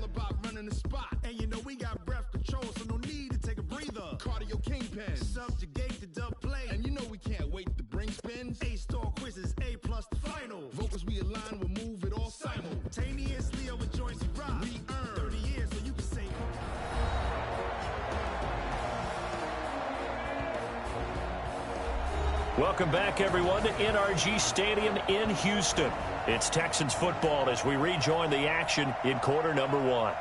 all about running the spot. And you know we got breath control, so no need to take a breather. Cardio kingpin, subjugate the dub play. And you know we can't wait to bring spins. A-star quizzes, A+ the final. Vocals we align, we'll move it all simultaneously over joints and rock. We earn 30 years so you can say. Welcome back, everyone, to NRG Stadium in Houston. It's Texans football as we rejoin the action in quarter number 1.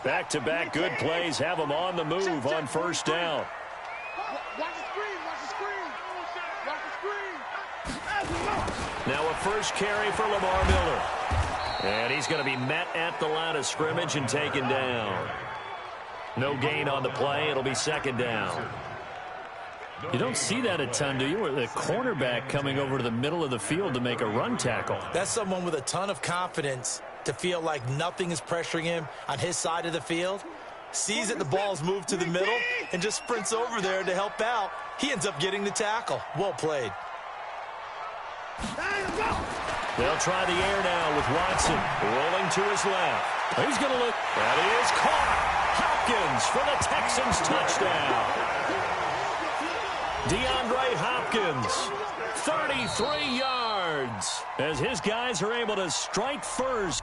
Back-to-back good plays have them on the move on first down. Watch the screen, watch the screen. Watch the screen. Now a first carry for Lamar Miller. And he's going to be met at the line of scrimmage and taken down. No gain on the play. It'll be second down. You don't see that a ton, do you? Where the cornerback coming over to the middle of the field to make a run tackle. That's someone with a ton of confidence to feel like nothing is pressuring him on his side of the field. Sees that the ball's moved to the middle and just sprints over there to help out. He ends up getting the tackle. Well played. They'll try the air now with Watson rolling to his left. He's going to look. That is caught. Hopkins for the Texans touchdown. DeAndre Hopkins, 33 yards, as his guys are able to strike first.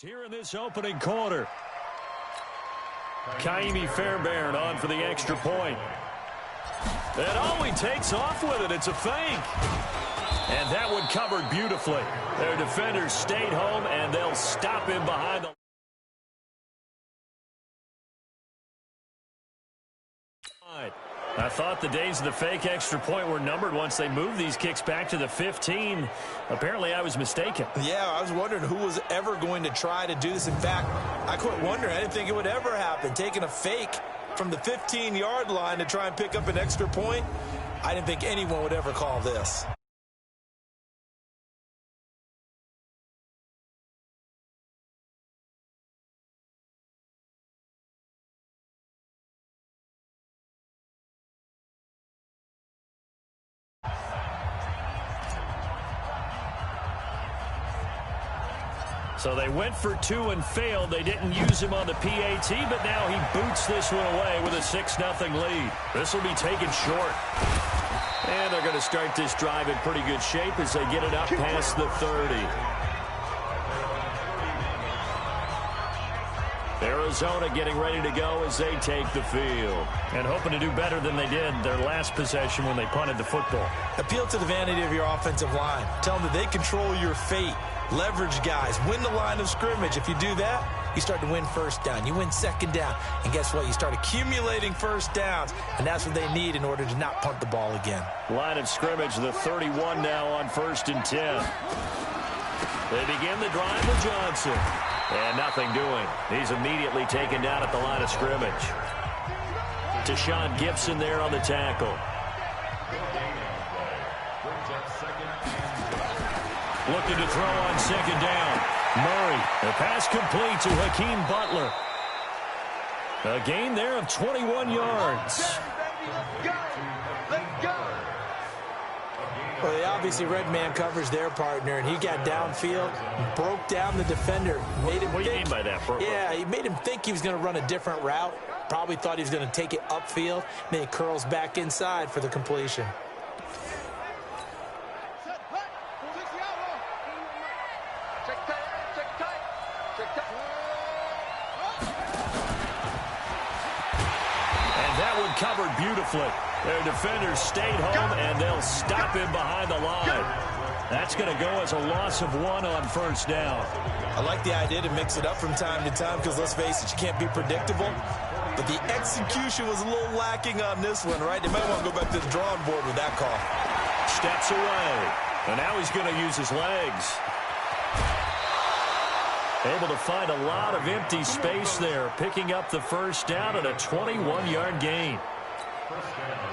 Here in this opening quarter. Kaimi Fairbairn on for the extra point. And oh, he takes off with it. It's a fake. And that one covered beautifully. Their defenders stayed home, and they'll stop him behind the line. I thought the days of the fake extra point were numbered once they moved these kicks back to the 15. Apparently, I was mistaken. Yeah, I was wondering who was ever going to try to do this. In fact, I quit wondering. I didn't think it would ever happen. Taking a fake from the 15-yard line to try and pick up an extra point, I didn't think anyone would ever call this. So they went for two and failed. They didn't use him on the PAT, but now he boots this one away with a 6-0 lead. This will be taken short. And they're going to start this drive in pretty good shape as they get it up past the 30. Arizona getting ready to go as they take the field. And hoping to do better than they did their last possession when they punted the football. Appeal to the vanity of your offensive line. Tell them that they control your fate. Leverage guys. Win the line of scrimmage. If you do that, you start to win first down. You win second down. And guess what? You start accumulating first downs. And that's what they need in order to not punt the ball again. Line of scrimmage, the 31 now on 1st and 10. They begin the drive with Johnson. And nothing doing. He's immediately taken down at the line of scrimmage. Tashawn Gibson there on the tackle. Looking to throw on second down. Murray, the pass complete to Hakeem Butler. A gain there of 21 yards. Well, they obviously read man coverage their partner, and he got downfield, broke down the defender. Made him what do you mean by that, Bro? Yeah, he made him think he was going to run a different route. Probably thought he was going to take it upfield. Then he curls back inside for the completion. Covered beautifully. Their defenders stayed home, and they'll stop him behind the line. That's going to go as a loss of 1 on first down. I like the idea to mix it up from time to time because, let's face it, you can't be predictable. But the execution was a little lacking on this one, right? They might want to go back to the drawing board with that call. Steps away. And now he's going to use his legs. Able to find a lot of empty space there, picking up the first down and a 21-yard gain.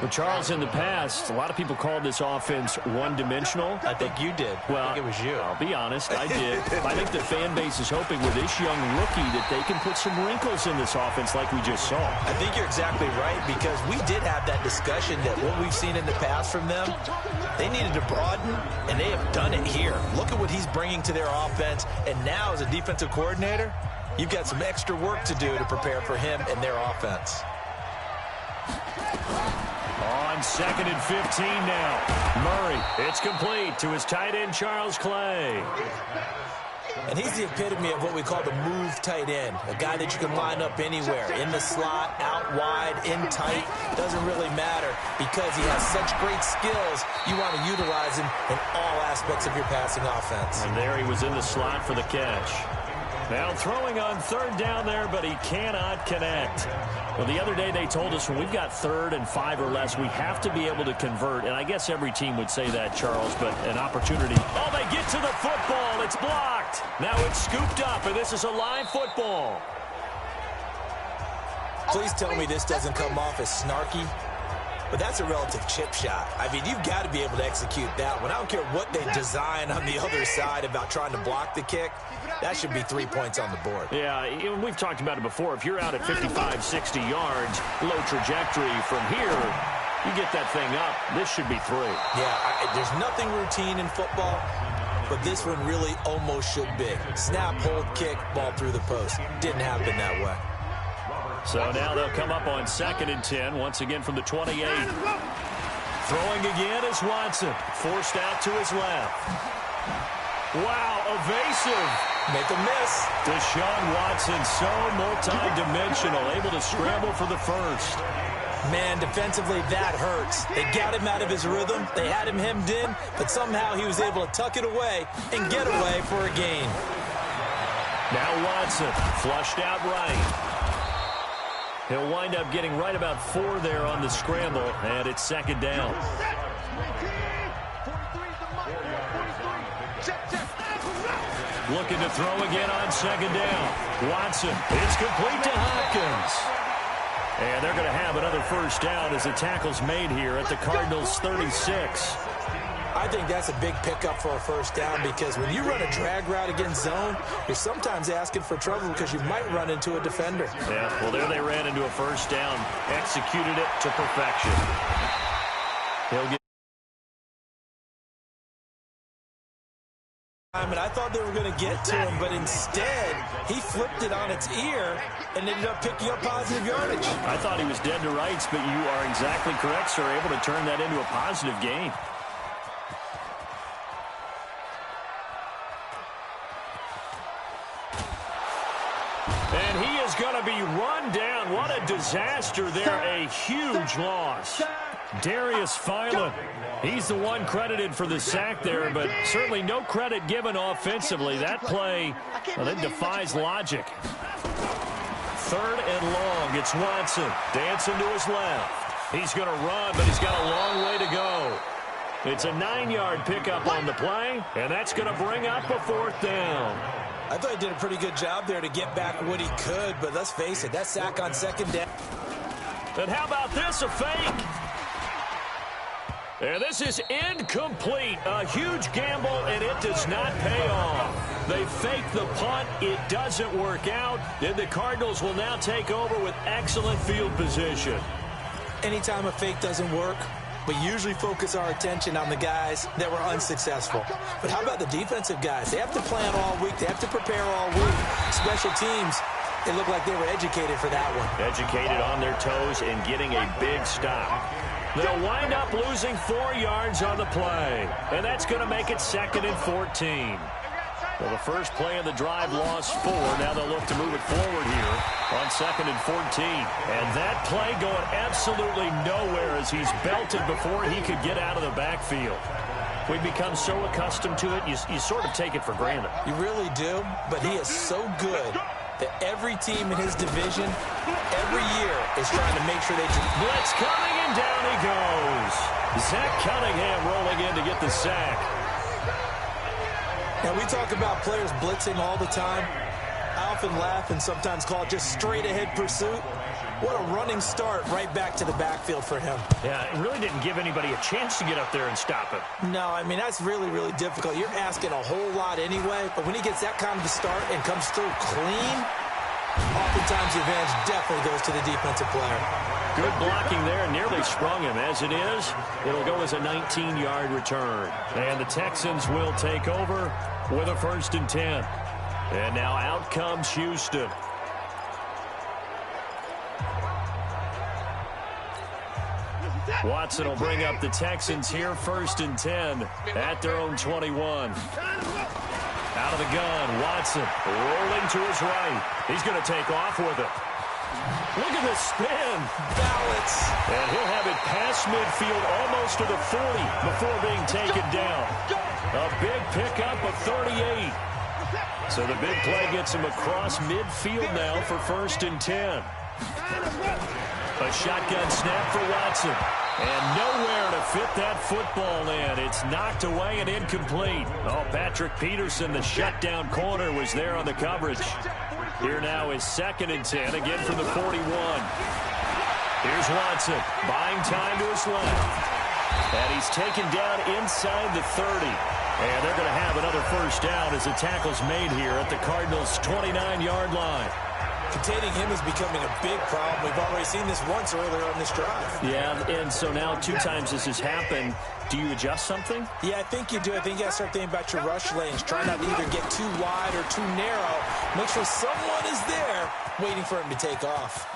But Charles, in the past, a lot of people called this offense one-dimensional. I think you did. Well, I think it was you. I'll be honest, I did. I think the fan base is hoping with this young rookie that they can put some wrinkles in this offense like we just saw. I think you're exactly right because we did have that discussion that what we've seen in the past from them, they needed to broaden, and they have done it here. Look at what he's bringing to their offense, and now as a defensive coordinator, you've got some extra work to do to prepare for him and their offense. On 2nd and 15 now. Murray, it's complete to his tight end, Charles Clay. And he's the epitome of what we call the move tight end, a guy that you can line up anywhere, in the slot, out wide, in tight, doesn't really matter because he has such great skills, you want to utilize him in all aspects of your passing offense. And there he was in the slot for the catch. Now throwing on 3rd down there, but he cannot connect. Well, the other day they told us when we've got 3rd and 5 or less, we have to be able to convert. And I guess every team would say that, Charles, but an opportunity. Oh, they get to the football. It's blocked. Now it's scooped up, and this is a live football. Please tell me this doesn't come off as snarky. But that's a relative chip shot. I mean, you've got to be able to execute that one. I don't care what they design on the other side about trying to block the kick. That should be 3 points on the board. Yeah, we've talked about it before. If you're out at 55, 60 yards, low trajectory from here, you get that thing up, this should be 3. Yeah, there's nothing routine in football, but this one really almost should be. Snap, hold, kick, ball through the post. Didn't happen that way. So now they'll come up on 2nd and 10, once again from the 28. Throwing again is Watson, forced out to his left. Wow, evasive. Make a miss. Deshaun Watson, so multi-dimensional, able to scramble for the first. Man, defensively, that hurts. They got him out of his rhythm. They had him hemmed in, but somehow he was able to tuck it away and get away for a gain. Now Watson, flushed out right. He'll wind up getting right about 4 there on the scramble, and it's second down. Looking to throw again on second down. Watson, it's complete to Hopkins. And they're going to have another first down as the tackle's made here at the Cardinals' 36. I think that's a big pickup for a first down because when you run a drag route against zone, you're sometimes asking for trouble because you might run into a defender. Yeah, well, there they ran into a first down, executed it to perfection. He'll get. And I thought they were going to get to him, but instead, he flipped it on its ear and ended up picking up positive yardage. I thought he was dead to rights, but you are exactly correct, sir, able to turn that into a positive gain. And he is going to be run down. What a disaster there. A huge loss. Darius Philon. He's the one credited for the sack there, but certainly no credit given offensively. That play, well, it defies logic. Third and long. It's Watson dancing to his left. He's going to run, but he's got a long way to go. It's a 9-yard pickup on the play, and that's going to bring up a fourth down. I thought he did a pretty good job there to get back what he could, but let's face it, that sack on second down. And how about this, a fake? And this is incomplete. A huge gamble, and it does not pay off. They fake the punt. It doesn't work out. And the Cardinals will now take over with excellent field position. Anytime a fake doesn't work, we usually focus our attention on the guys that were unsuccessful. But how about the defensive guys? They have to plan all week. They have to prepare all week. Special teams, it looked like they were educated for that one. Educated on their toes and getting a big stop. They'll wind up losing 4 yards on the play. And that's going to make it 2nd and 14. Well, the first play of the drive lost 4. Now they'll look to move it forward here on 2nd and 14. And that play going absolutely nowhere as he's belted before he could get out of the backfield. We've become so accustomed to it, you sort of take it for granted. You really do, but he is so good that every team in his division, every year, is trying to make sure they do. Blitz coming, and down he goes. Zach Cunningham rolling in to get the sack. Now, we talk about players blitzing all the time. I often laugh and sometimes call it just straight-ahead pursuit. What a running start right back to the backfield for him. Yeah, it really didn't give anybody a chance to get up there and stop it. No, I mean, that's really, really difficult. You're asking a whole lot anyway, but when he gets that kind of a start and comes through clean, oftentimes the advantage definitely goes to the defensive player. Good blocking there, nearly sprung him. As it is, it'll go as a 19-yard return. And the Texans will take over with a 1st and 10. And now out comes Houston. Watson will bring up the Texans here, 1st and 10 at their own 21. Out of the gun, Watson rolling to his right. He's going to take off with it. Look at the spin. Balance. And he'll have it past midfield almost to the 40 before being taken down. A big pickup of 38. So the big play gets him across midfield now for 1st and 10. A shotgun snap for Watson. And nowhere to fit that football in. It's knocked away and incomplete. Oh, Patrick Peterson, the shutdown corner, was there on the coverage. Here now is 2nd and 10, again from the 41. Here's Watson, buying time to his left. And he's taken down inside the 30. And they're going to have another first down as the tackle's made here at the Cardinals' 29-yard line. Containing him is becoming a big problem. We've already seen this once earlier on this drive. Yeah, and so now 2 times this has happened. Do you adjust something? Yeah, I think you do. I think you got to start thinking about your rush lanes. Try not to either get too wide or too narrow. Make sure someone is there waiting for him to take off.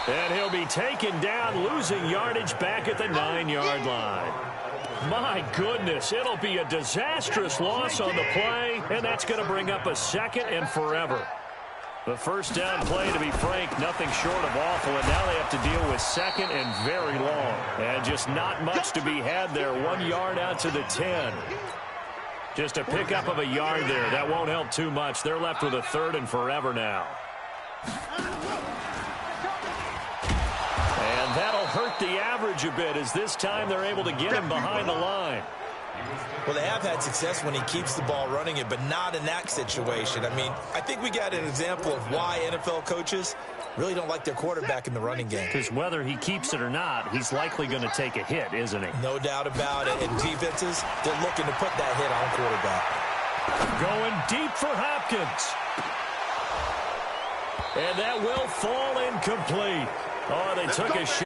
And he'll be taken down, losing yardage back at the 9-yard line. My goodness, it'll be a disastrous loss on the play, and that's going to bring up a second and forever. The first down play, to be frank, nothing short of awful, and now they have to deal with second and very long. And just not much to be had there. 1 yard out to the 10. Just a pickup of a yard there. That won't help too much. They're left with a third and forever now. And that'll hurt the average a bit, as this time they're able to get him behind the line. Well, they have had success when he keeps the ball running it, but not in that situation. I mean, I think we got an example of why NFL coaches really don't like their quarterback in the running game. Because whether he keeps it or not, he's likely going to take a hit, isn't he? No doubt about it. And defenses, they're looking to put that hit on quarterback. Going deep for Hopkins. And that will fall incomplete. Oh, they took a shot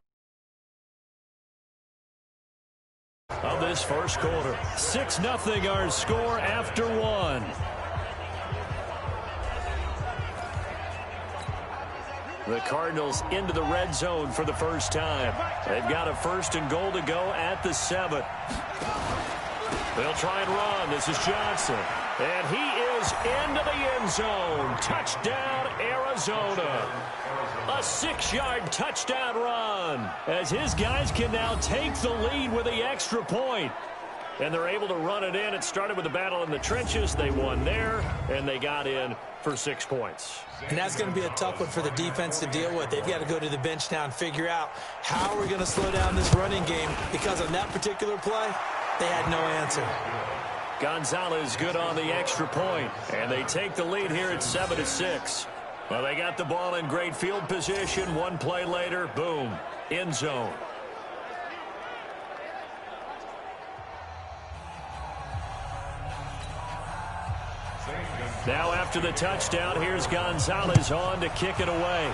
of this first quarter. 6-0 our score after 1. The Cardinals into the red zone for the first time. They've got a 1st and goal to go at the 7. They'll try and run. This is Johnson. And he is into the end zone. Touchdown, Arizona. A 6-yard touchdown run, as his guys can now take the lead with the extra point. And they're able to run it in. It started with a battle in the trenches. They won there, and they got in for 6 points. And that's going to be a tough one for the defense to deal with. They've got to go to the bench now and figure out how we're going to slow down this running game, because on that particular play, they had no answer. Gonzalez good on the extra point, and they take the lead here at 7-6. Well, they got the ball in great field position. 1 play later, boom, end zone. Now after the touchdown, here's Gonzalez on to kick it away.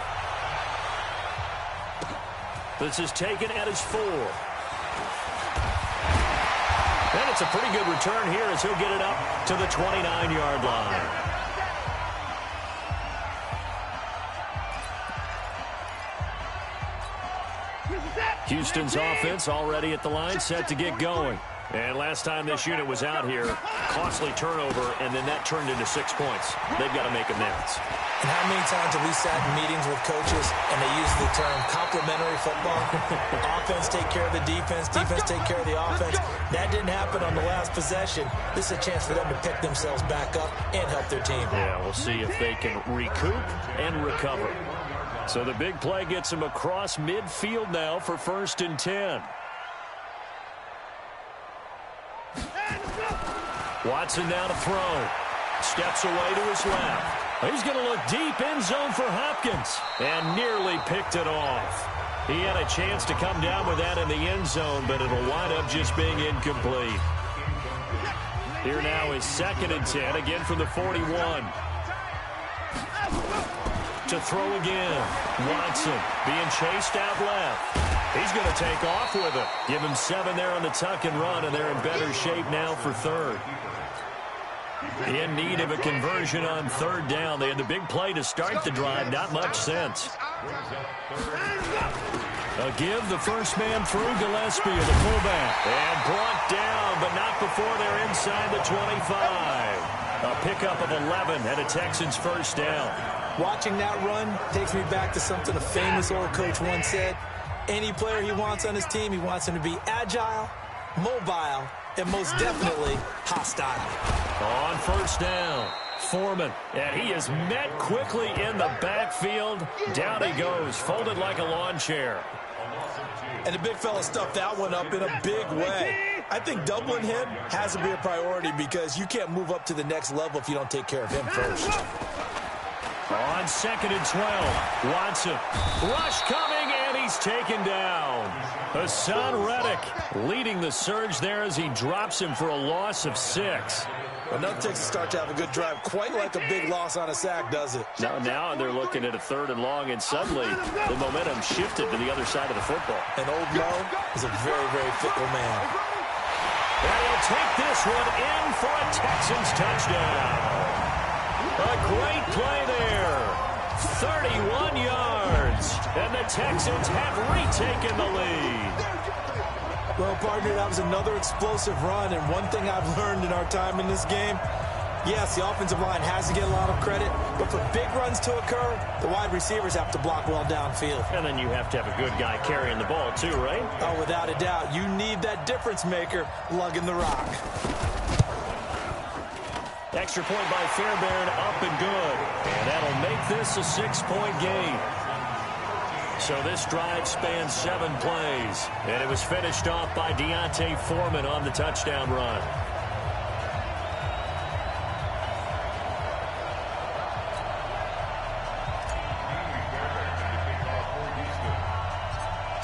This is taken at his 4. And it's a pretty good return here, as he'll get it up to the 29-yard line. Houston's offense already at the line, set to get going. And last time this unit was out here, costly turnover, and then that turned into 6 points. They've got to make amends. And how many times have we sat in meetings with coaches and they use the term complementary football? Offense take care of the defense, defense take care of the offense. That didn't happen on the last possession. This is a chance for them to pick themselves back up and help their team. Yeah, we'll see if they can recoup and recover. So the big play gets him across midfield now for 1st and 10. Watson now to throw. Steps away to his left. He's going to look deep, end zone for Hopkins, and nearly picked it off. He had a chance to come down with that in the end zone, but it'll wind up just being incomplete. Here now is 2nd and 10, again from the 41. To throw again. Watson being chased out left. He's going to take off with it. Give him 7 there on the tuck and run, and they're in better shape now for 3rd. In need of a conversion on 3rd down. They had the big play to start the drive. Not much sense. A give, the first man through, Gillespie, the fullback. And brought down, but not before they're inside the 25. A pickup of 11 and a Texans 1st down. Watching that run takes me back to something a famous old coach once said. Any player he wants on his team, he wants him to be agile, mobile, and most definitely hostile. On 1st down, Foreman, and he is met quickly in the backfield. Down he goes, folded like a lawn chair. And the big fella stuffed that one up in a big way. I think doubling him has to be a priority, because you can't move up to the next level if you don't take care of him first. On 2nd and 12, Watson. Rush coming, and he's taken down. Hassan Reddick leading the surge there as he drops him for a loss of 6. Well, nothing takes a start to have a good drive quite like a big loss on a sack, does it? Now they're looking at a 3rd and long, and suddenly the momentum shifted to the other side of the football. And old Mo is a very, very fickle man. And he'll take this one in for a Texans touchdown. A great play there. 31 yards. yards. And the Texans have retaken the lead. Well, partner, that was another explosive run, and one thing I've learned in our time in this game, yes, the offensive line has to get a lot of credit, but for big runs to occur, the wide receivers have to block well downfield. And then you have to have a good guy carrying the ball too, right? Oh, without a doubt. You need that difference maker lugging the rock. Extra point by Fairbairn, up and good. And that'll make this a 6-point game. So this drive spans 7 plays. And it was finished off by Deontay Foreman on the touchdown run.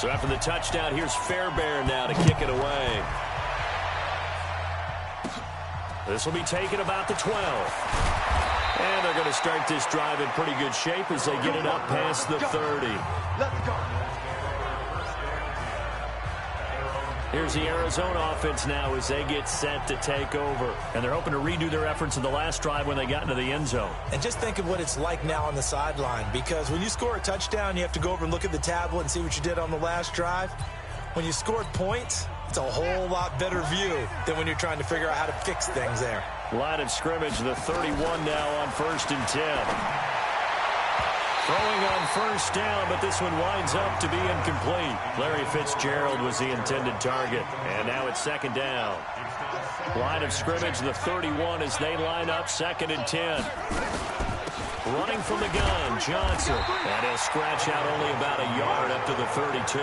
So after the touchdown, here's Fairbairn now to kick it away. This will be taken about the 12. And they're going to start this drive in pretty good shape as they get it up past the 30. Let's go. Here's the Arizona offense now as they get set to take over. And they're hoping to redo their efforts in the last drive when they got into the end zone. And just think of what it's like now on the sideline, because when you score a touchdown, you have to go over and look at the tablet and see what you did on the last drive. When you scored points, it's a whole lot better view than when you're trying to figure out how to fix things there. Line of scrimmage, the 31 now on 1st and 10. Throwing on first down, but this one winds up to be incomplete. Larry Fitzgerald was the intended target, and now it's 2nd down. Line of scrimmage, the 31 as they line up 2nd and 10. Running from the gun, Johnson, and he'll scratch out only about a yard up to the 32.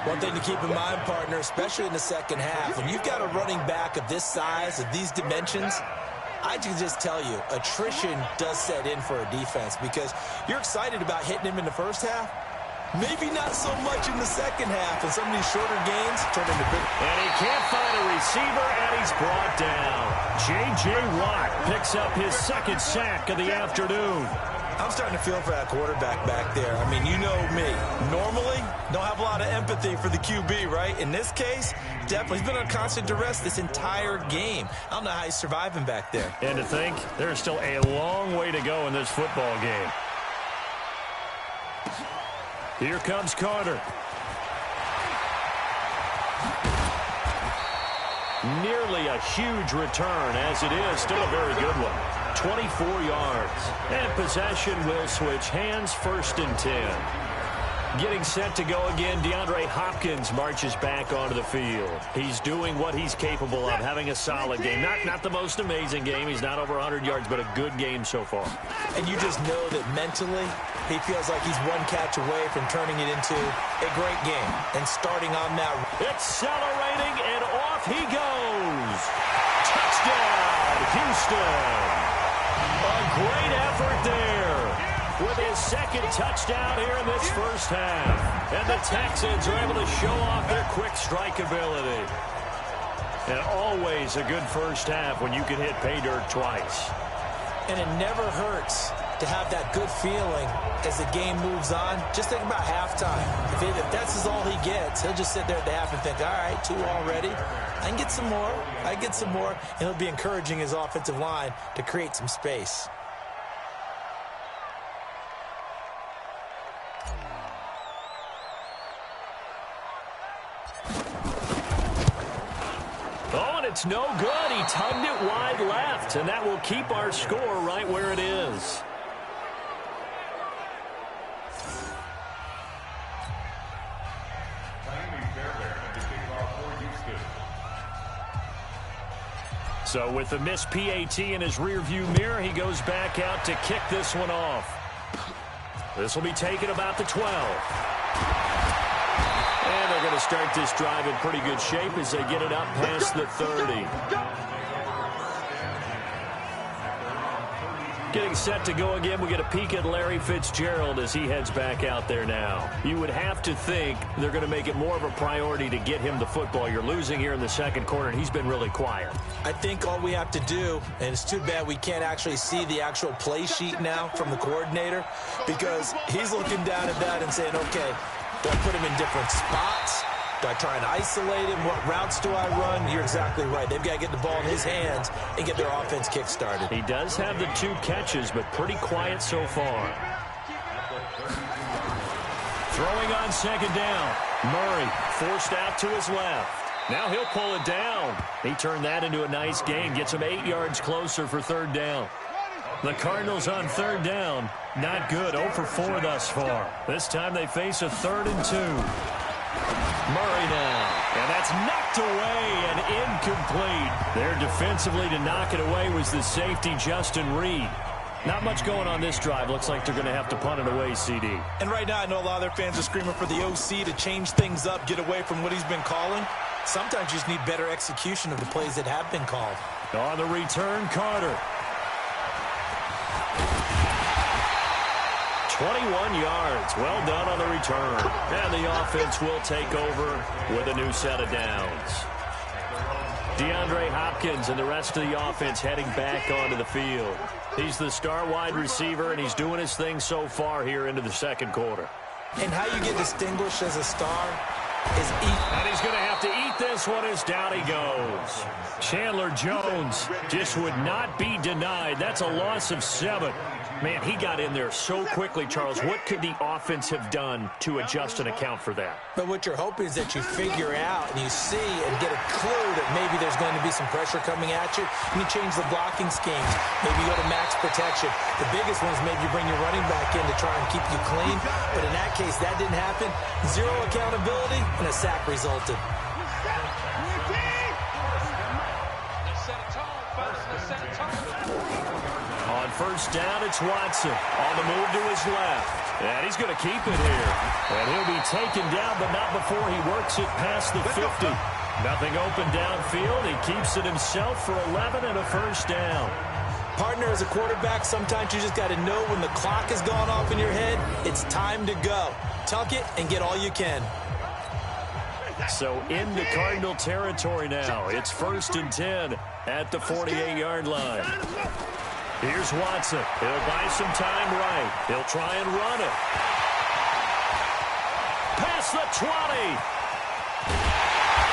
One thing to keep in mind, partner, especially in the second half, when you've got a running back of this size, of these dimensions, I can just tell you, attrition does set in for a defense because you're excited about hitting him in the first half. Maybe not so much in the second half, and some of these shorter gains turn into big. And he can't find a receiver, and he's brought down. J.J. Watt picks up his 2nd sack of the afternoon. I'm starting to feel for that quarterback back there. I mean, you know me. Normally, don't have a lot of empathy for the QB, right? In this case, definitely. He's been on constant duress this entire game. I don't know how he's surviving back there. And to think, there's still a long way to go in this football game. Here comes Carter. Nearly a huge return, as it is still a very good one. 24 yards. And possession will switch hands, 1st and 10. Getting set to go again, DeAndre Hopkins marches back onto the field. He's doing what he's capable of, having a solid game. Not the most amazing game. He's not over 100 yards, but a good game so far. And you just know that mentally, he feels like he's one catch away from turning it into a great game and starting on that. Accelerating, and off he goes. Touchdown, Houston. A great effort there with his 2nd touchdown here in this first half. And the Texans are able to show off their quick strike ability. And always a good first half when you can hit pay dirt twice. And it never hurts to have that good feeling as the game moves on. Just think about halftime. If that's all he gets, he'll just sit there at the half and think, all right, 2 already. I can get some more. I get some more. And he'll be encouraging his offensive line to create some space. Oh, and it's no good. He tugged it wide left, and that will keep our score right where it is. So with the missed PAT in his rearview mirror, he goes back out to kick this one off. This will be taken about the 12. And they're going to start this drive in pretty good shape as they get it up past the 30. Getting set to go again, we get a peek at Larry Fitzgerald as he heads back out there now. You would have to think they're going to make it more of a priority to get him the football. You're losing here in the 2nd quarter, and he's been really quiet. I think all we have to do, and it's too bad we can't actually see the actual play sheet now from the coordinator, because he's looking down at that and saying, okay, do I put him in different spots? Do I try and isolate him? What routes do I run? You're exactly right. They've got to get the ball in his hands and get their offense kick-started. He does have the 2 catches, but pretty quiet so far. Throwing on second down. Murray forced out to his left. Now he'll pull it down. He turned that into a nice gain. Gets him 8 yards closer for third down. The Cardinals on third down. Not good. 0 for 4 thus far. This time they face a 3rd and 2. Murray now. And that's knocked away and incomplete. There defensively to knock it away was the safety, Justin Reed. Not much going on this drive. Looks like they're going to have to punt it away, CD. And right now I know a lot of their fans are screaming for the OC to change things up, get away from what he's been calling. Sometimes you just need better execution of the plays that have been called. On the return, Carter. 21 yards. Well done on the return. And the offense will take over with a new set of downs. DeAndre Hopkins and the rest of the offense heading back onto the field. He's the star wide receiver, and he's doing his thing so far here into the second quarter. And how you get distinguished as a star is eat. And he's going to have to eat this one as down he goes. Chandler Jones just would not be denied. That's a loss of 7. Man, he got in there so quickly, Charles. What could the offense have done to adjust and account for that? But what you're hoping is that you figure out and you see and get a clue that maybe there's going to be some pressure coming at you. You change the blocking schemes. Maybe you go to max protection. The biggest one is maybe you bring your running back in to try and keep you clean. But in that case, that didn't happen. 0 accountability, and a sack resulted. On first down, it's Watson. On the move to his left. And he's going to keep it here. And he'll be taken down, but not before he works it past the 50. Nothing open downfield. He keeps it himself for 11 and a first down. Partner, as a quarterback, sometimes you just got to know when the clock has gone off in your head, it's time to go. Tuck it and get all you can. So into Cardinal territory now. It's 1st and 10 at the 48-yard line. Here's Watson. He'll buy some time right. He'll try and run it. Past the 20.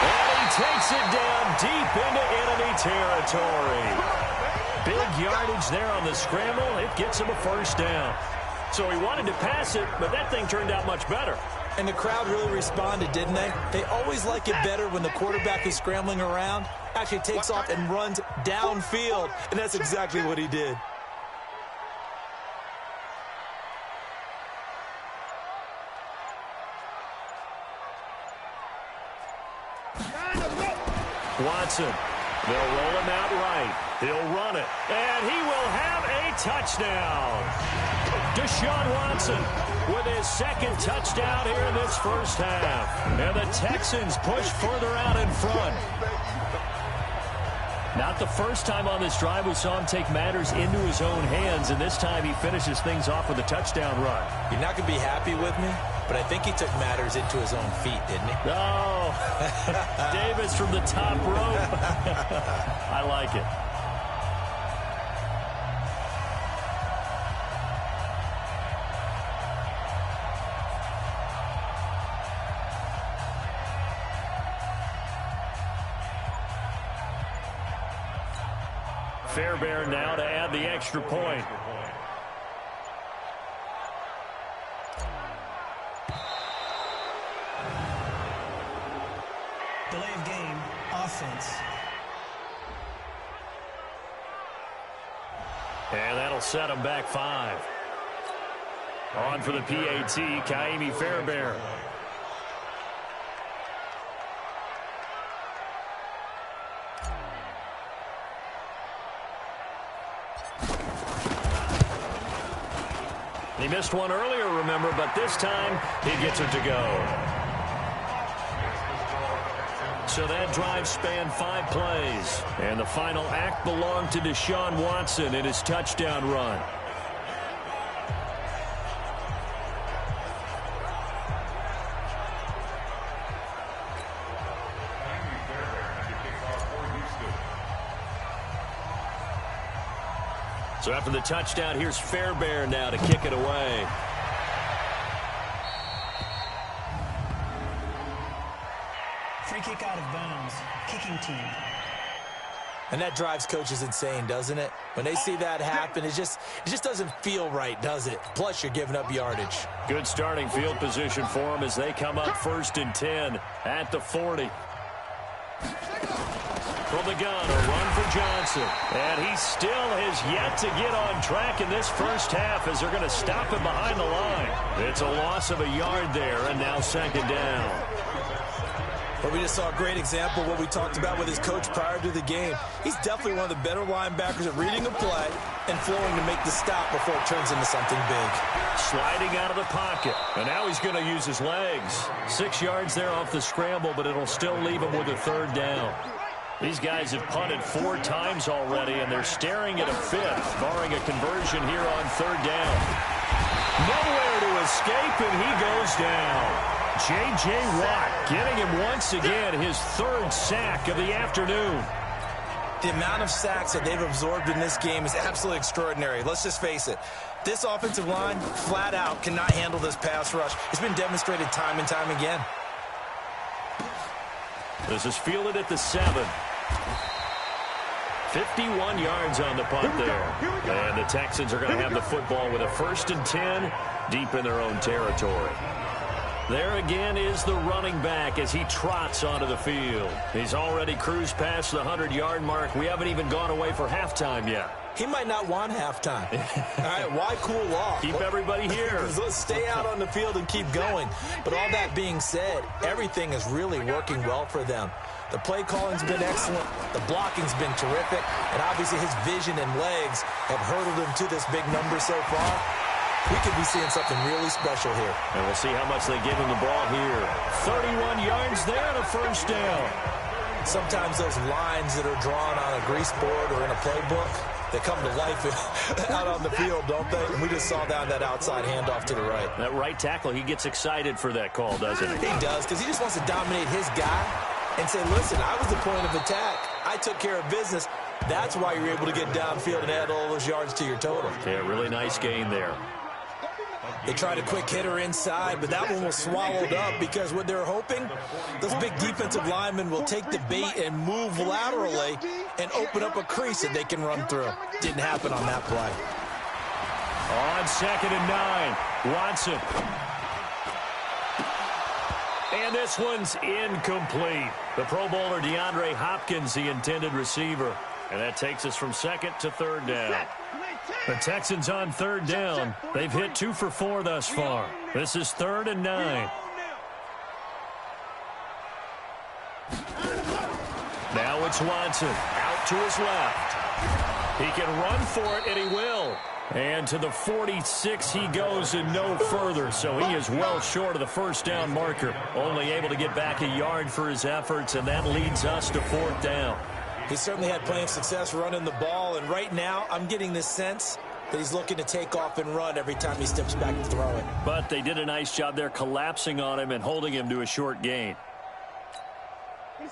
And he takes it down deep into enemy territory. Big yardage there on the scramble. It gets him a first down. So he wanted to pass it, but that thing turned out much better. And the crowd really responded, didn't they? They always like it better when the quarterback who's scrambling around actually takes off and runs downfield. And that's exactly what he did. Watson. They'll roll him out right. He'll run it. And he will have a touchdown. Deshaun Watson with his second touchdown here in this first half. And the Texans push further out in front. Not the first time on this drive we saw him take matters into his own hands, and this time he finishes things off with a touchdown run. You're not going to be happy with me, but I think he took matters into his own feet, didn't he? Oh, Davis from the top rope. I like it. Fairbairn now to add the extra point. Delay of game, offense. And that'll set him back 5. On for the PAT, Kaimi Fairbairn. He missed one earlier, remember, but this time he gets it to go. So that drive spanned 5 plays. And the final act belonged to Deshaun Watson in his touchdown run. So after the touchdown, here's Fairbairn now to kick it away. Free kick out of bounds. Kicking team. And that drives coaches insane, doesn't it? When they see that happen, it just doesn't feel right, does it? Plus, you're giving up yardage. Good starting field position for them as they come up 1st and 10 at the 40. From the gun, a run for Johnson. And he still has yet to get on track in this first half as they're going to stop him behind the line. It's a loss of a yard there, and now 2nd down. But we just saw a great example of what we talked about with his coach prior to the game. He's definitely one of the better linebackers at reading a play and flowing to make the stop before it turns into something big. Sliding out of the pocket. And now he's going to use his legs. 6 yards there off the scramble, but it'll still leave him with a 3rd down. These guys have punted 4 times already, and they're staring at a 5th, barring a conversion here on 3rd down. Nowhere to escape, and he goes down. J.J. Watt getting him once again his 3rd sack of the afternoon. The amount of sacks that they've absorbed in this game is absolutely extraordinary. Let's just face it. This offensive line, flat out, cannot handle this pass rush. It's been demonstrated time and time again. This is fielded at the 7. 51 yards on the punt there. And the Texans are going to have the football with a 1st and 10 deep in their own territory. There again is the running back as he trots onto the field. He's already cruised past the 100-yard mark. We haven't even gone away for halftime yet. He might not want halftime. All right, why cool off? Keep everybody here. Let's stay out on the field and keep going. But all that being said, everything is really working well for them. The play calling's been excellent. The blocking's been terrific. And obviously his vision and legs have hurdled him to this big number so far. We could be seeing something really special here. And we'll see how much they give him the ball here. 31 yards there and a 1st down. Sometimes those lines that are drawn on a grease board or in a playbook, they come to life out on the field, don't they? And we just saw that outside handoff to the right. That right tackle, he gets excited for that call, doesn't he? He does, because he just wants to dominate his guy and say, listen, I was the point of attack. I took care of business. That's why you're able to get downfield and add all those yards to your total. Yeah, really nice gain there. They tried a quick hitter inside, but that one was swallowed up because what they're hoping, those big defensive linemen will take the bait and move laterally and open up a crease that they can run through. Didn't happen on that play. On 2nd and 9, Watson. And this one's incomplete. The Pro Bowler DeAndre Hopkins, the intended receiver. And that takes us from 2nd to 3rd down. The Texans on 3rd down. They've hit 2 for 4 thus far. This is 3rd and 9. Now it's Watson out to his left. He can run for it, and he will. And to the 46 he goes and no further. So he is well short of the 1st down marker. Only able to get back a yard for his efforts, and that leads us to 4th down. He certainly had plenty of success running the ball, and right now I'm getting this sense that he's looking to take off and run every time he steps back to throw it. But they did a nice job there collapsing on him and holding him to a short gain.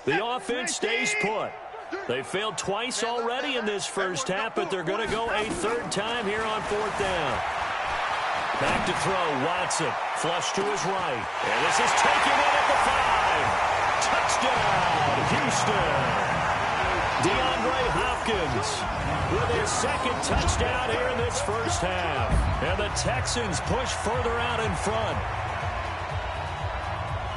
The offense stays put. They failed twice already in this first half, but they're going to go a 3rd time here on 4th down. Back to throw, Watson. Flush to his right. And this is taken in at the 5. Touchdown, Houston. DeAndre Hopkins with his 2nd touchdown here in this first half. And the Texans push further out in front.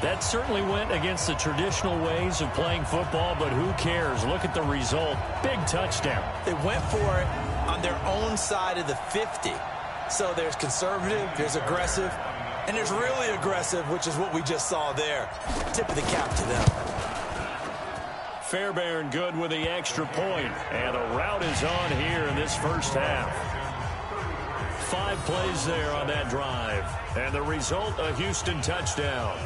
That certainly went against the traditional ways of playing football, but who cares? Look at the result. Big touchdown. They went for it on their own side of the 50. So there's conservative, there's aggressive, and there's really aggressive, which is what we just saw there. Tip of the cap to them. Fairbairn good with the extra point, and a rout is on here in this first half. 5 plays there on that drive, and the result, a Houston touchdown.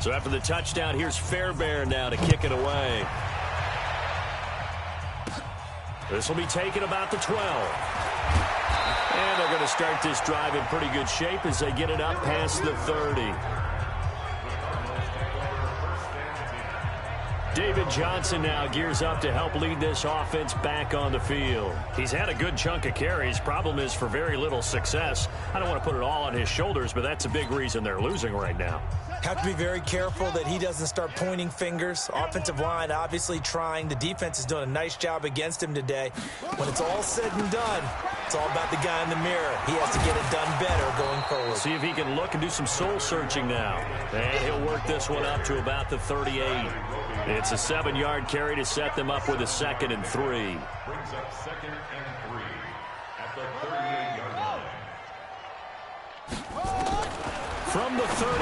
So after the touchdown, here's Fairbairn now to kick it away. This will be taken about the 12. And they're going to start this drive in pretty good shape as they get it up past the 30. David Johnson now gears up to help lead this offense back on the field. He's had a good chunk of carries. Problem is for very little success. I don't want to put it all on his shoulders, but that's a big reason they're losing right now. Have to be very careful that he doesn't start pointing fingers. Offensive line obviously trying. The defense is doing a nice job against him today. When it's all said and done, it's all about the guy in the mirror. He has to get it done better going forward. See if he can look and do some soul searching now. And he'll work this one up to about the 38. It's a 7-yard carry to set them up with a 2nd and 3. Brings up 2nd and 3 at the 38-yard line. From the 38,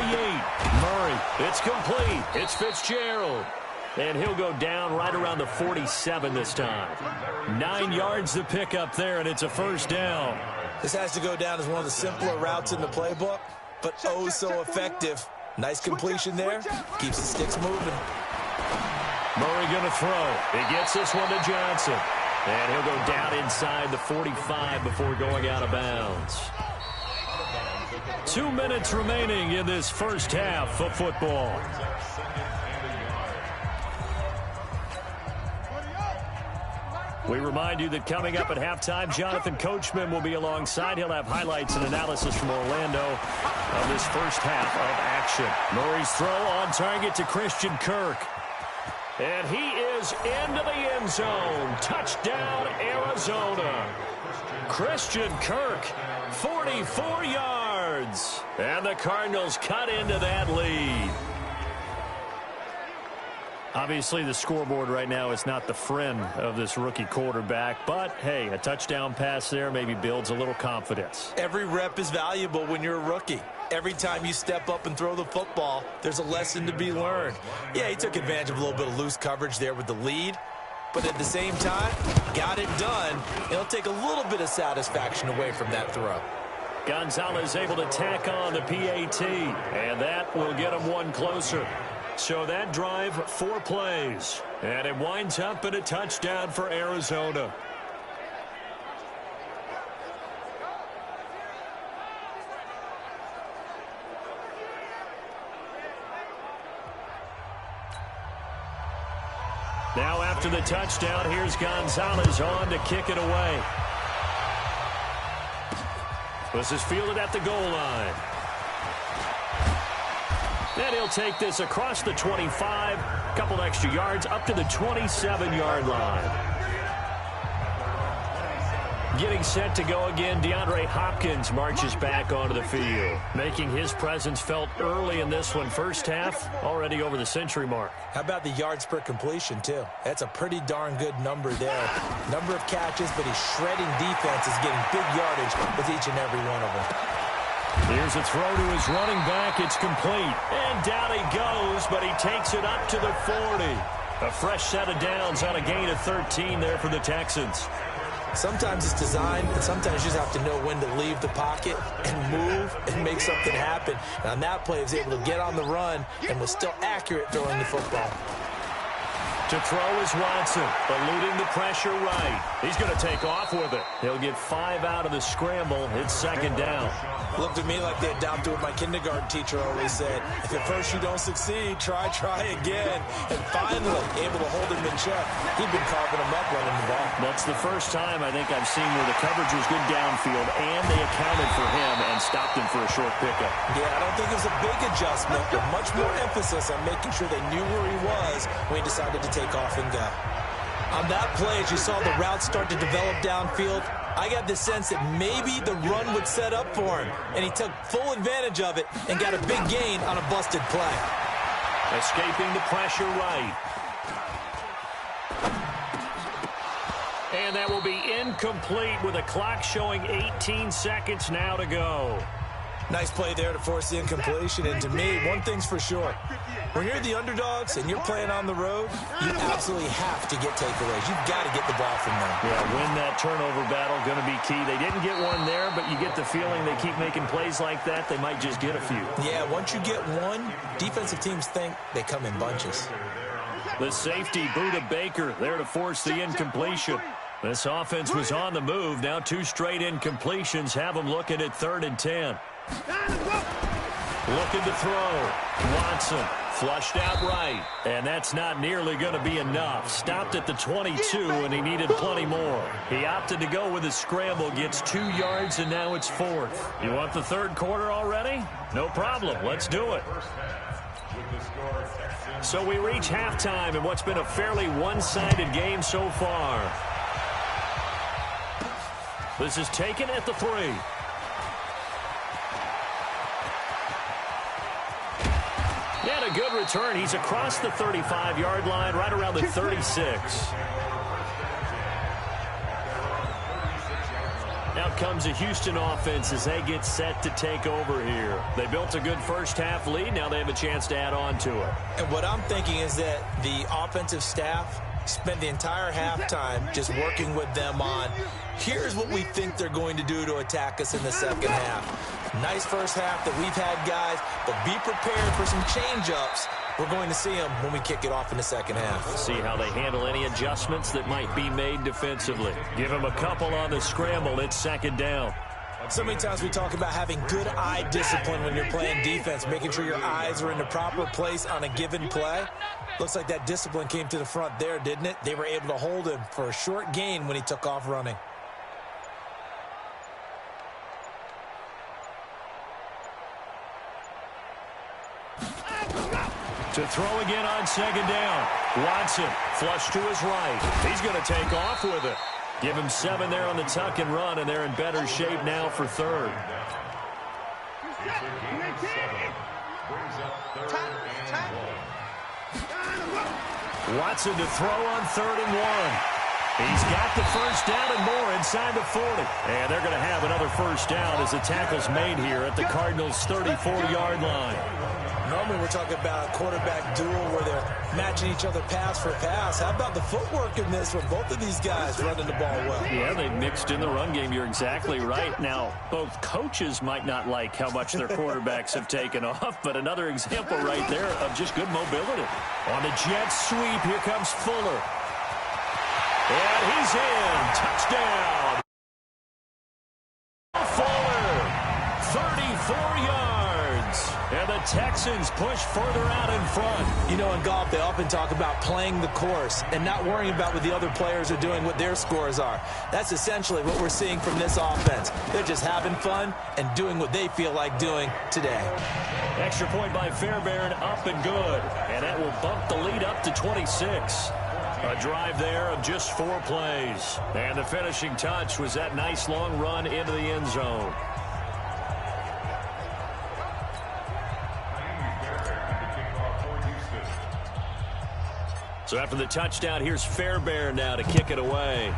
Murray. It's complete. It's Fitzgerald. And he'll go down right around the 47 this time. 9 yards to pick up there, and it's a first down. This has to go down as one of the simpler routes in the playbook, but oh so effective. Nice completion there. Keeps the sticks moving. Murray going to throw. He gets this one to Johnson. And he'll go down inside the 45 before going out of bounds. 2 minutes remaining in this first half of football. We remind you that coming up at halftime, Jonathan Coachman will be alongside. He'll have highlights and analysis from Orlando of this first half of action. Murray's throw on target to Christian Kirk. And he is into the end zone. Touchdown, Arizona. Christian Kirk, 44 yards. And the Cardinals cut into that lead. Obviously, the scoreboard right now is not the friend of this rookie quarterback. But, hey, a touchdown pass there maybe builds a little confidence. Every rep is valuable when you're a rookie. Every time you step up and throw the football, there's a lesson to be learned. Yeah, he took advantage of a little bit of loose coverage there with the lead. But at the same time, got it done. It'll take a little bit of satisfaction away from that throw. Gonzalez able to tack on the PAT. And that will get him one closer. So that drive, 4 plays. And it winds up in a touchdown for Arizona. Now after the touchdown, here's Gonzalez on to kick it away. This is fielded at the goal line. And he'll take this across the 25, a couple extra yards up to the 27-yard line. Getting set to go again, DeAndre Hopkins marches back onto the field, making his presence felt early in this one. First half, already over the century mark. How about the yards per completion, too? That's a pretty darn good number there. Number of catches, but he's shredding defenses, getting big yardage with each and every one of them. Here's a throw to his running back. It's complete. And down he goes, but he takes it up to the 40. A fresh set of downs on a gain of 13 there for the Texans. Sometimes it's designed, and sometimes you just have to know when to leave the pocket and move and make something happen. And on that play, he was able to get on the run and was still accurate throwing the football. To throw is Watson, eluding the pressure right. He's going to take off with it. He'll get 5 out of the scramble. It's second down. Looked at me like they adopted what my kindergarten teacher always said. If at first you don't succeed, try again. And finally, able to hold him in check. He'd been carving him up running the ball. That's the first time I think I've seen where the coverage was good downfield and they accounted for him and stopped him for a short pickup. Yeah, I don't think it was a big adjustment, but much more emphasis on making sure they knew where he was when he decided to take off and go. On that play, as you saw the route start to develop downfield, I got the sense that maybe the run would set up for him, and he took full advantage of it and got a big gain on a busted play. Escaping the pressure right. And that will be incomplete with a clock showing 18 seconds now to go. Nice play there to force the incompletion. And to me, one thing's for sure. When you're the underdogs and you're playing on the road, you absolutely have to get takeaways. You've got to get the ball from them. Yeah, win that turnover battle, going to be key. They didn't get one there, but you get the feeling they keep making plays like that, they might just get a few. Yeah, once you get one, defensive teams think they come in bunches. The safety, Buda Baker, there to force the incompletion. This offense was on the move. Now 2 straight incompletions have them looking at 3rd and 10. Looking to throw. Watson flushed out right. And that's not nearly going to be enough. Stopped at the 22, and he needed plenty more. He opted to go with a scramble, gets 2 yards, and now it's 4th. You want the third quarter already? No problem. Let's do it. So we reach halftime in what's been a fairly one-sided game so far. This is taken at the 3. And a good return. He's across the 35-yard line, right around the 36. Now comes a Houston offense as they get set to take over here. They built a good first-half lead. Now they have a chance to add on to it. And what I'm thinking is that the offensive staff spent the entire halftime just working with them on, here's what we think they're going to do to attack us in the second half. Nice first half that we've had, guys, but be prepared for some change-ups. We're going to see them when we kick it off in the second half. See how they handle any adjustments that might be made defensively. Give them a couple on the scramble. It's second down. So many times we talk about having good eye discipline when you're playing defense, making sure your eyes are in the proper place on a given play. Looks like that discipline came to the front there, didn't it? They were able to hold him for a short gain when he took off running. To throw again on second down. Watson flush to his right. He's going to take off with it. Give him 7 there on the tuck and run, and they're in better shape now for third. Watson to throw on 3rd and 1. He's got the first down and more inside the 40. And they're going to have another first down as the tackle's made here at the Cardinals' 34-yard line. Normally we're talking about a quarterback duel where they're matching each other pass for pass. How about the footwork in this with both of these guys running the ball well? Yeah, they mixed in the run game. You're exactly right. Now, both coaches might not like how much their quarterbacks have taken off, but another example right there of just good mobility. On the jet sweep, here comes Fuller. And he's in. Touchdown. Fuller, 34 yards. And the Texans push further out in front. You know, in golf, they often talk about playing the course and not worrying about what the other players are doing, what their scores are. That's essentially what we're seeing from this offense. They're just having fun and doing what they feel like doing today. Extra point by Fairbairn, up and good. And that will bump the lead up to 26. A drive there of just 4 plays. And the finishing touch was that nice long run into the end zone. So after the touchdown, here's Fairbairn now to kick it away.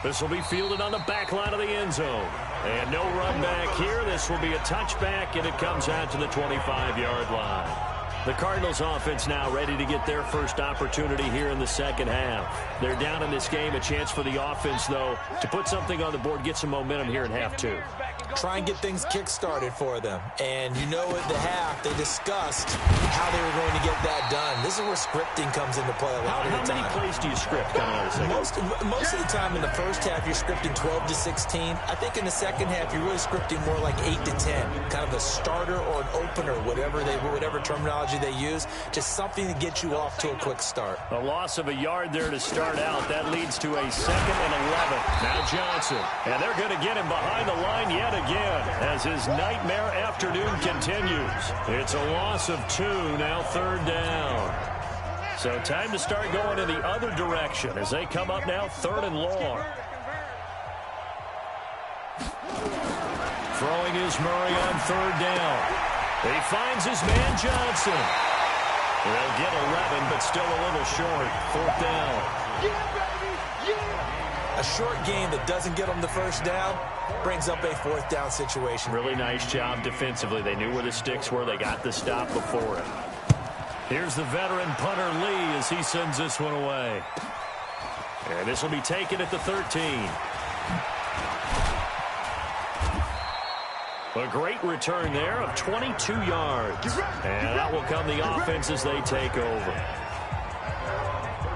This will be fielded on the back line of the end zone. And no run back here. This will be a touchback, and it comes out to the 25-yard line. The Cardinals offense now ready to get their first opportunity here in the second half. They're down in this game. A chance for the offense, though, to put something on the board, get some momentum here in half 2. Try and get things kick-started for them. And you know at the half, they discussed how they were going to get that done. This is where scripting comes into play a lot of the time. How many plays do you script coming out of the second? Most of the time in the first half, you're scripting 12 to 16. I think in the second half, you're really scripting more like 8 to 10. Kind of a starter or an opener, whatever terminology they use. Just something to get you off to a quick start. A loss of a yard there to start out. That leads to a 2nd and 11. Now Johnson. And they're going to get him behind the line yet again as his nightmare afternoon continues. It's a loss of 2, now 3rd down. So time to start going in the other direction as they come up now 3rd and long. Throwing is Murray on 3rd down. He finds his man Johnson. They'll get 11, but still a little short. 4th down. A short game that doesn't get them the first down brings up a 4th down situation. Really nice job defensively. They knew where the sticks were. They got the stop before it. Here's the veteran punter Lee as he sends this one away. And this will be taken at the 13. A great return there of 22 yards. And that will come the offense as they take over.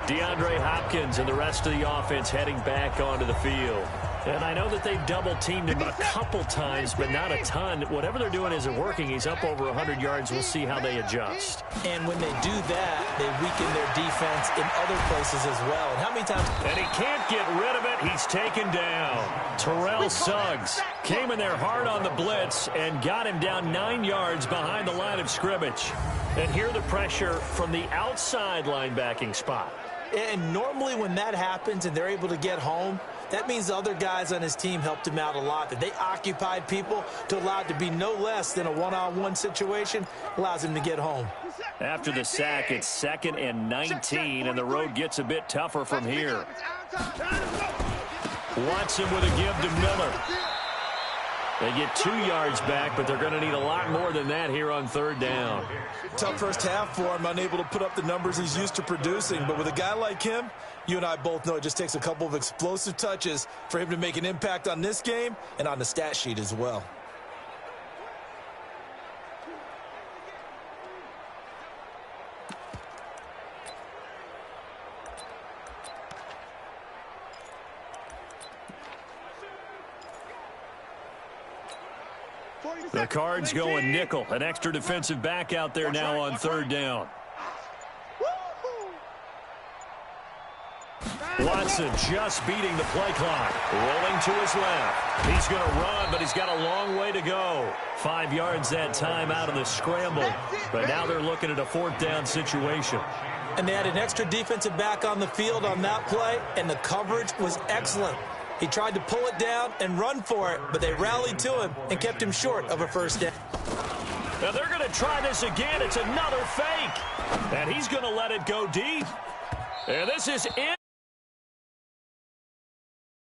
DeAndre Hopkins and the rest of the offense heading back onto the field. And I know that they've double-teamed him a couple times, but not a ton. Whatever they're doing isn't working. He's up over 100 yards. We'll see how they adjust. And when they do that, they weaken their defense in other places as well. And how many times? And he can't get rid of it. He's taken down. Terrell Suggs came in there hard on the blitz and got him down 9 yards behind the line of scrimmage. And here the pressure from the outside linebacking spot. And normally when that happens and they're able to get home, that means the other guys on his team helped him out a lot. That they occupied people to allow it to be no less than a one-on-one situation allows him to get home. After the sack, it's 2nd and 19, and the road gets a bit tougher from here. Watson with a give to Miller. They get 2 yards back, but they're going to need a lot more than that here on 3rd down. Tough first half for him, unable to put up the numbers he's used to producing. But with a guy like him, you and I both know it just takes a couple of explosive touches for him to make an impact on this game and on the stat sheet as well. The Cards going nickel. An extra defensive back out there now on 3rd down. Watson just beating the play clock. Rolling to his left. He's going to run, but he's got a long way to go. 5 yards that time out of the scramble. But now they're looking at a 4th down situation. And they had an extra defensive back on the field on that play, and the coverage was excellent. He tried to pull it down and run for it, but they rallied to him and kept him short of a 1st down. Now they're going to try this again. It's another fake. And he's going to let it go deep. And this is it.